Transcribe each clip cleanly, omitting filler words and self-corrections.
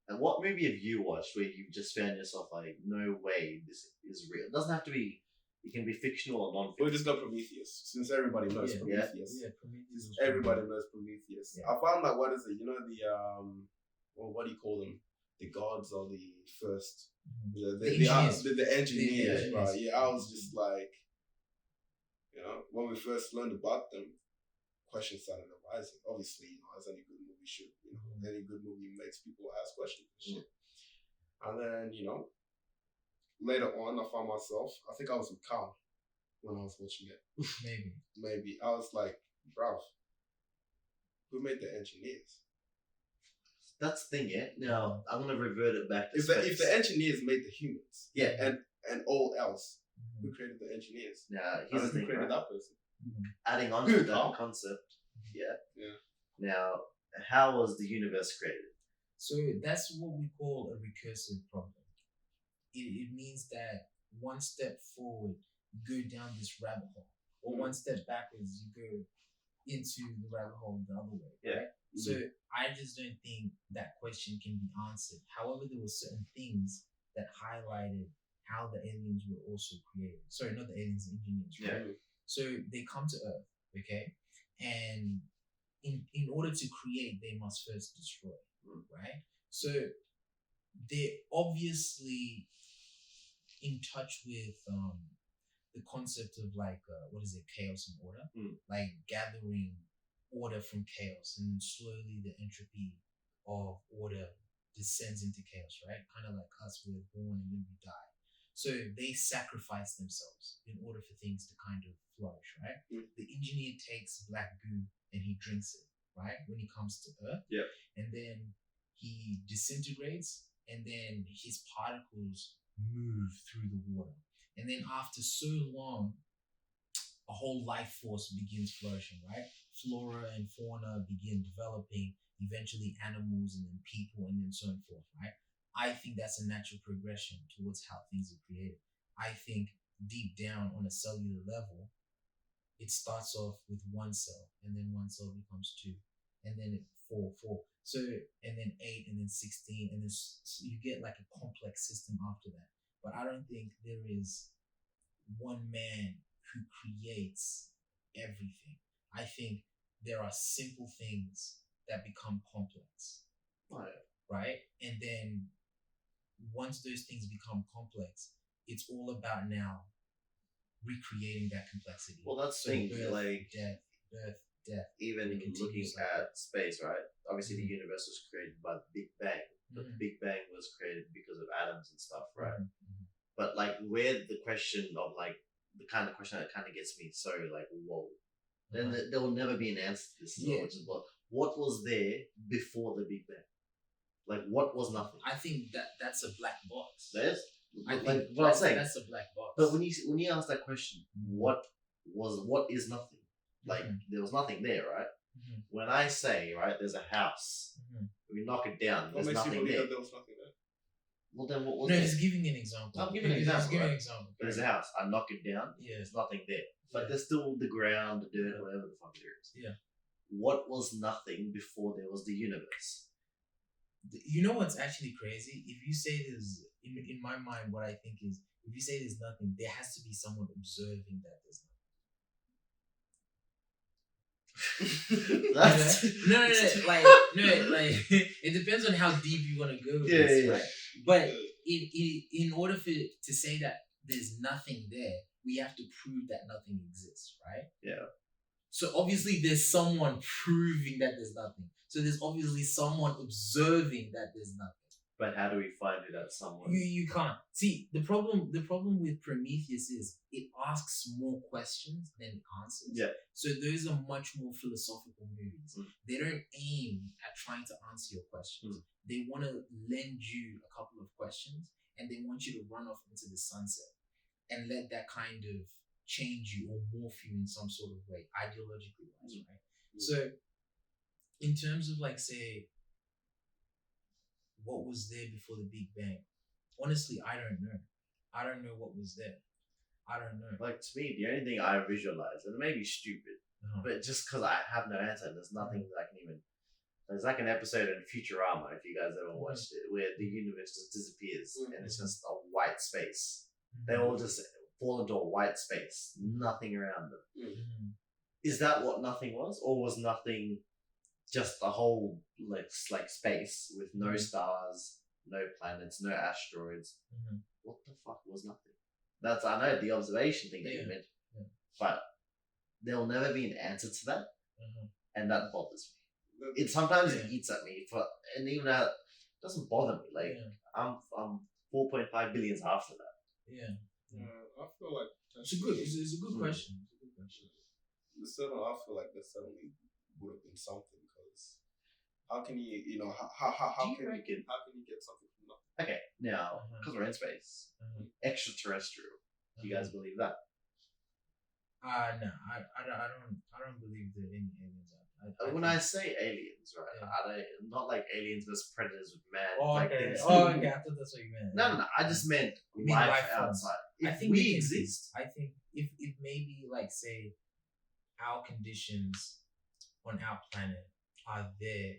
And what movie have you watched where you just found yourself like, no way, this is real? It doesn't have to be. It can be fictional or non-fictional. We'll just go Prometheus, since everybody knows Prometheus. Yeah, Prometheus. Everybody knows Prometheus. Yeah. I found that, what is it? You know, well, what do you call them? The gods or the first, the engineers, right? Yeah, I was just like, you know, when we first learned about them, questions started arising. Obviously, you know, as any good movie should, you know, any good movie makes people ask questions and shit. And then, you know, later on, I found myself, I think I was with Carl when I was watching it. Maybe. I was like, bruv, who made the engineers? That's the thing, yeah? Now, I'm going to revert it back to if the engineers made the humans, yeah, and all else, who created the engineers? Now, here's the thing, who created that person? Adding on to that concept, yeah. Now, how was the universe created? So that's what we call a recursive problem. It means that one step forward, you go down this rabbit hole, or one step backwards, you go into the rabbit hole the other way. Yeah. Right? So I just don't think that question can be answered. However, there were certain things that highlighted how the aliens were also created. Sorry, not the aliens, the engineers, right? Yeah. So they come to Earth, okay? And in order to create, they must first destroy, right? So they're obviously in touch with the concept of like, chaos and order? Like gathering order from chaos, and slowly the entropy of order descends into chaos, right? Kind of like us, we're born and then we die. So they sacrifice themselves in order for things to kind of flourish, right? The engineer takes black goo and he drinks it, right? When he comes to Earth. Yeah. And then he disintegrates, and then his particles move through the water. And then after so long, a whole life force begins flourishing, right? Flora and fauna begin developing, eventually animals and then people and then so on forth, right? I think that's a natural progression towards how things are created. I think deep down on a cellular level, it starts off with one cell, and then one cell becomes two, and then four. So, and then 8, and then 16, and then so you get like a complex system after that. But I don't think there is one man who creates everything. I think there are simple things that become complex, right? And then once those things become complex, it's all about now recreating that complexity. Well, that's the thing, like death. Even looking at space, right? Obviously, the universe was created by the Big Bang, but the Big Bang was created because of atoms and stuff, right? But like, where the question of like the kind of question that kind of gets me so like, whoa, then there will never be an answer to this. Which is what was there before the Big Bang? Like, what was nothing? I think that's a black box. There's, I like, think what I'm saying, that's a black box. But when you ask that question, what is nothing? Like, there was nothing there, right? When I say, right, there's a house, we knock it down, there's nothing there. There was nothing there. Well, then what was No, there? he's giving an example. I'm giving an example. Give an example. There's a house, I knock it down, there's nothing there. But there's still the ground, the dirt, whatever the fuck there is. Yeah. What was nothing before there was the universe? You know what's actually crazy? If you say there's, in my mind, what I think is, if you say there's nothing, there has to be someone observing that there's nothing. Like it depends on how deep you want to go with this, right? But in order to say that there's nothing there, we have to prove that nothing exists, right? Yeah. So obviously there's someone proving that there's nothing. So there's obviously someone observing that there's nothing. But how do we find who that someone? You can't. See, the problem with Prometheus is it asks more questions than it answers. Yeah. So those are much more philosophical movies. They don't aim at trying to answer your questions. They want to lend you a couple of questions, and they want you to run off into the sunset and let that kind of change you or morph you in some sort of way, ideologically wise, right? So in terms of like, say, what was there before the Big Bang? Honestly, I don't know. I don't know what was there. I don't know. Like, to me, the only thing I visualize, and it may be stupid, but just because I have no answer, there's nothing that I can even There's like an episode in Futurama, if you guys ever watched it, where the universe just disappears and it's just a white space. They all just fall into a white space, nothing around them. Is that what nothing was, or was nothing just a whole like space with no stars, no planets, no asteroids? What the fuck was nothing? That's, I know, the observation thing that you mentioned, but there'll never be an answer to that, and that bothers me. It sometimes it eats at me, and even that doesn't bother me. Like I'm 4.5 billions after that. I feel like it's a good question. It's a good question. I feel like there certainly would have been something, because how can you how can you get something from nothing? Okay, now because we're in space, extraterrestrial. Do you guys believe that? No, I don't believe that any aliens are. I say aliens, right? Are they not like aliens versus predators with man? Okay. I thought that's what you meant. No. I just meant life outside. I think we exist. I think if maybe like say our conditions on our planet are there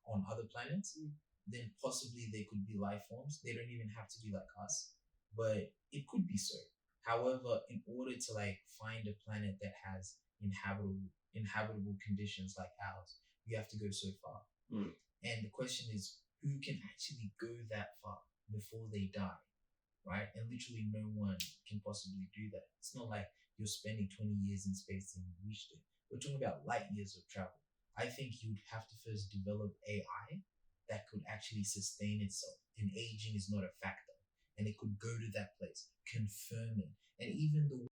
on other planets, then possibly there could be life forms. They don't even have to be like us, but it could be so. However, in order to like find a planet that has inhabitable conditions like ours, you have to go so far. And the question is, who can actually go that far before they die, right? And literally no one can possibly do that. It's not like you're spending 20 years in space and you reached it. We're talking about light years of travel. I think you'd have to first develop AI that could actually sustain itself, and aging is not a factor. And it could go to that place, confirm it. And even the